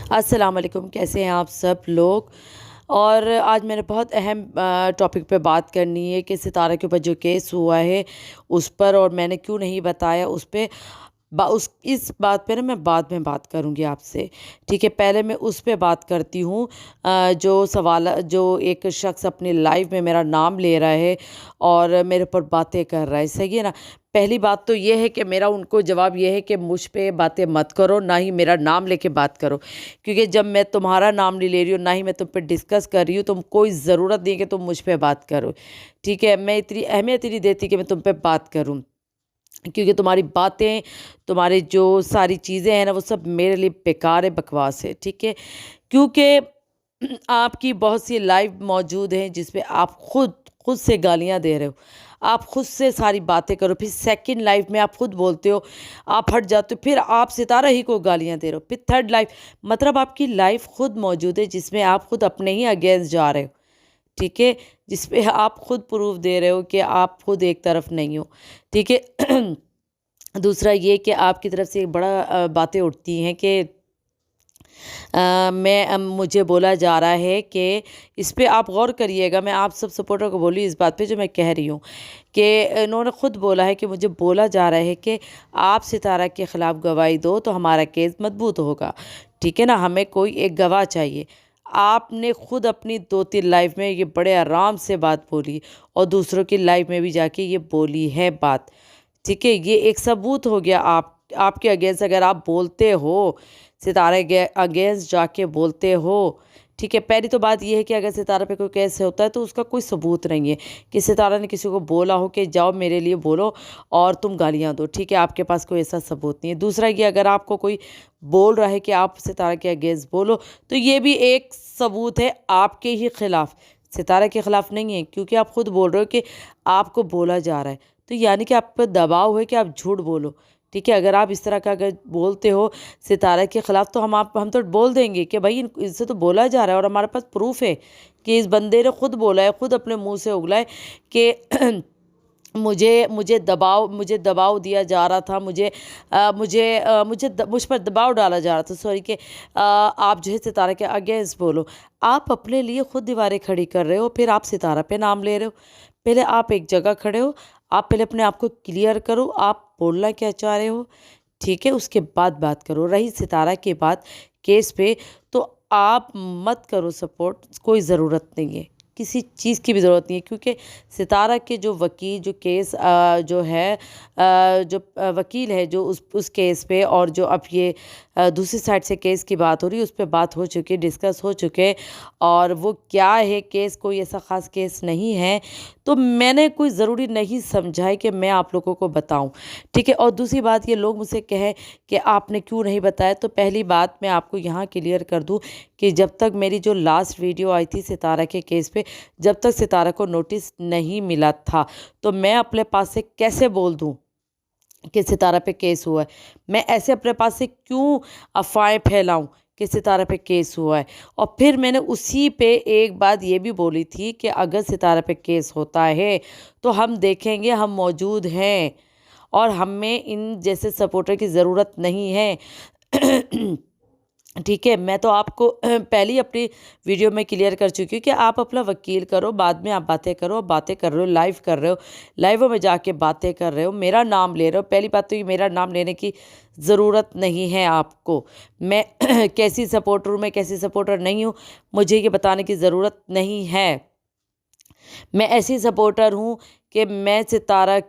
السلام علیکم، کیسے ہیں آپ سب لوگ؟ اور آج میں نے بہت اہم ٹاپک پہ بات کرنی ہے کہ ستارہ کے اوپر جو کیس ہوا ہے اس پر، اور میں نے کیوں نہیں بتایا اس پہ اس بات پہ نا میں بعد میں بات کروں گی آپ سے، ٹھیک ہے؟ پہلے میں اس پہ بات کرتی ہوں جو سوال جو ایک شخص اپنی لائف میں میرا نام لے رہا ہے اور میرے اوپر باتیں کر رہا ہے، صحیح ہے نا؟ پہلی بات تو یہ ہے کہ میرا ان کو جواب یہ ہے کہ مجھ پہ باتیں مت کرو، نہ ہی میرا نام لے کے بات کرو، کیونکہ جب میں تمہارا نام نہیں لے رہی ہوں، نہ ہی میں تم پہ ڈسکس کر رہی ہوں، تم کوئی ضرورت نہیں کہ تم مجھ پہ بات کرو، ٹھیک ہے؟ میں اتنی اہمیت ہی نہیں دیتی کہ میں تم پہ بات کروں، کیونکہ تمہاری باتیں، تمہاری جو ساری چیزیں ہیں نا، وہ سب میرے لیے بیکار ہے، بکواس ہے، ٹھیک ہے؟ کیونکہ آپ کی بہت سی لائف موجود ہیں جس پہ آپ خود سے گالیاں دے رہے ہو، آپ خود سے ساری باتیں کرو، پھر سیکنڈ لائف میں آپ خود بولتے ہو، آپ ہٹ جاتے ہو، پھر آپ ستارہ ہی کو گالیاں دے رہے ہو، پھر تھرڈ لائف، مطلب آپ کی لائف خود موجود ہے جس میں آپ خود اپنے ہی اگینسٹ جا رہے ہو، ٹھیک ہے؟ جس پہ آپ خود پروف دے رہے ہو کہ آپ خود ایک طرف نہیں ہو، ٹھیک ہے؟ دوسرا یہ کہ آپ کی طرف سے ایک بڑا باتیں اٹھتی ہیں کہ مجھے بولا جا رہا ہے کہ اس پہ آپ غور کریے گا، میں آپ سب سپورٹر کو بولی اس بات پہ جو میں کہہ رہی ہوں، کہ انہوں نے خود بولا ہے کہ مجھے بولا جا رہا ہے کہ آپ ستارہ کے خلاف گواہی دو تو ہمارا کیس مضبوط ہوگا، ٹھیک ہے نا؟ ہمیں کوئی ایک گواہ چاہیے۔ آپ نے خود اپنی 2-3 لائف میں یہ بڑے آرام سے بات بولی، اور دوسروں کی لائف میں بھی جا کے یہ بولی ہے بات، ٹھیک ہے؟ یہ ایک ثبوت ہو گیا آپ کے اگینسٹ اگر آپ بولتے ہو، ستارے کے اگینسٹ جا کے بولتے ہو، ٹھیک ہے؟ پہلی تو بات یہ ہے کہ اگر ستارہ پہ کوئی کیس ہوتا ہے تو اس کا کوئی ثبوت نہیں ہے کہ ستارہ نے کسی کو بولا ہو کہ جاؤ میرے لیے بولو اور تم گالیاں دو، ٹھیک ہے؟ آپ کے پاس کوئی ایسا ثبوت نہیں ہے۔ دوسرا یہ، اگر آپ کو کوئی بول رہا ہے کہ آپ ستارہ کے اگینسٹ بولو، تو یہ بھی ایک ثبوت ہے آپ کے ہی خلاف، ستارہ کے خلاف نہیں ہے، کیونکہ آپ خود بول رہے ہو کہ آپ کو بولا جا رہا ہے، تو یعنی کہ آپ پہ دباؤ ہے کہ آپ جھوٹ بولو، ٹھیک ہے؟ اگر آپ اس طرح کا اگر بولتے ہو ستارہ کے خلاف، تو ہم تو بول دیں گے کہ بھائی اس سے تو بولا جا رہا ہے، اور ہمارے پاس پروف ہے کہ اس بندے نے خود بولا ہے، خود اپنے منہ سے اگلا ہے کہ مجھے دباؤ دیا جا رہا تھا، مجھ پر دباؤ ڈالا جا رہا تھا، سوری، کہ آپ جو ہے ستارہ کے اگینسٹ بولو۔ آپ اپنے لیے خود دیواریں کھڑی کر رہے ہو، پھر آپ ستارہ پہ نام لے رہے ہو۔ پہلے آپ ایک جگہ کھڑے ہو، آپ پہلے اپنے آپ کو کلیئر کرو، آپ بولنا کیا چاہ رہے ہو، ٹھیک ہے؟ اس کے بعد بات کرو۔ رہی ستارہ کے بعد کیس پہ، تو آپ مت کرو سپورٹ، کوئی ضرورت نہیں ہے، کسی چیز کی بھی ضرورت نہیں ہے، کیونکہ ستارہ کے جو وکیل، جو کیس جو ہے جو وکیل ہے جو اس کیس پہ، اور جو اب یہ دوسری سائڈ سے کیس کی بات ہو رہی ہے، اس پہ بات ہو چکی، ڈسکس ہو چکے، اور وہ کیا ہے کیس، کوئی ایسا خاص کیس نہیں ہے، تو میں نے کوئی ضروری نہیں سمجھا ہے کہ میں آپ لوگوں کو بتاؤں، ٹھیک ہے؟ اور دوسری بات، یہ لوگ مجھ سے کہیں کہ آپ نے کیوں نہیں بتایا، تو پہلی بات میں آپ کو یہاں کلیئر کر دوں کہ جب تک میری جو لاسٹ ویڈیو آئی تھی ستارہ کے کیس پہ، جب تک ستارہ کو نوٹس نہیں ملا تھا، تو میں اپنے پاس سے کیسے بول دوں کہ ستارہ پہ کیس ہوا ہے؟ میں ایسے اپنے پاس سے کیوں افواہیں پھیلاؤں کہ ستارہ پہ کیس ہوا ہے؟ اور پھر میں نے اسی پہ ایک بات یہ بھی بولی تھی کہ اگر ستارہ پہ کیس ہوتا ہے تو ہم دیکھیں گے، ہم موجود ہیں، اور ہمیں ان جیسے سپورٹر کی ضرورت نہیں ہے، ٹھیک ہے؟ میں تو آپ کو پہلے اپنی ویڈیو میں کلیئر کر چکی ہوں کہ آپ اپنا وکیل کرو، بعد میں آپ باتیں کرو، باتیں کر رہے ہو، لائیو کر رہے ہو، لائیو میں جا کے باتیں کر رہے ہو، میرا نام لے رہے ہو۔ پہلی بات تو یہ، میرا نام لینے کی ضرورت نہیں ہے آپ کو، میں کیسی سپورٹر ہوں، میں کیسی سپورٹر نہیں ہوں، مجھے یہ بتانے کی ضرورت نہیں ہے۔ میں ایسی سپورٹر ہوں کہ میں ستارہ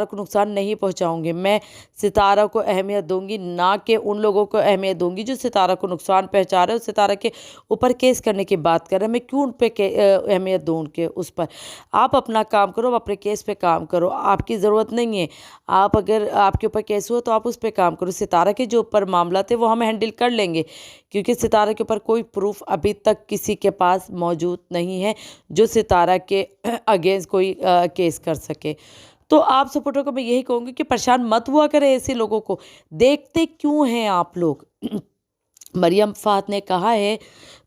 کو نقصان نہیں پہنچاؤں گی، میں ستارہ کو اہمیت دوں گی، نہ کہ ان لوگوں کو اہمیت دوں گی جو ستارہ کو نقصان پہنچا رہے ہو، ستارہ کے اوپر کیس کرنے کی بات کر رہے ہیں۔ میں کیوں ان پہ اہمیت دوں، ان کے اس پر؟ آپ اپنا کام کرو، اپنے کیس پہ کام کرو، آپ کی ضرورت نہیں ہے۔ آپ اگر آپ کے اوپر کیس ہوا تو آپ اس پہ کام کرو، ستارہ کے جو اوپر معاملات تھے وہ ہم ہینڈل کر لیں گے، کیونکہ ستارہ کے اوپر کوئی پروف ابھی تک کسی کے پاس موجود نہیں ہے جو ستارہ کے اگینسٹ کوئی کیس کر سکے۔ تو آپ سپورٹر کو میں یہی کہوں گی کہ پریشان مت ہوا کرے ایسے لوگوں کو، دیکھتے کیوں ہیں آپ لوگ؟ مریم فہد نے کہا ہے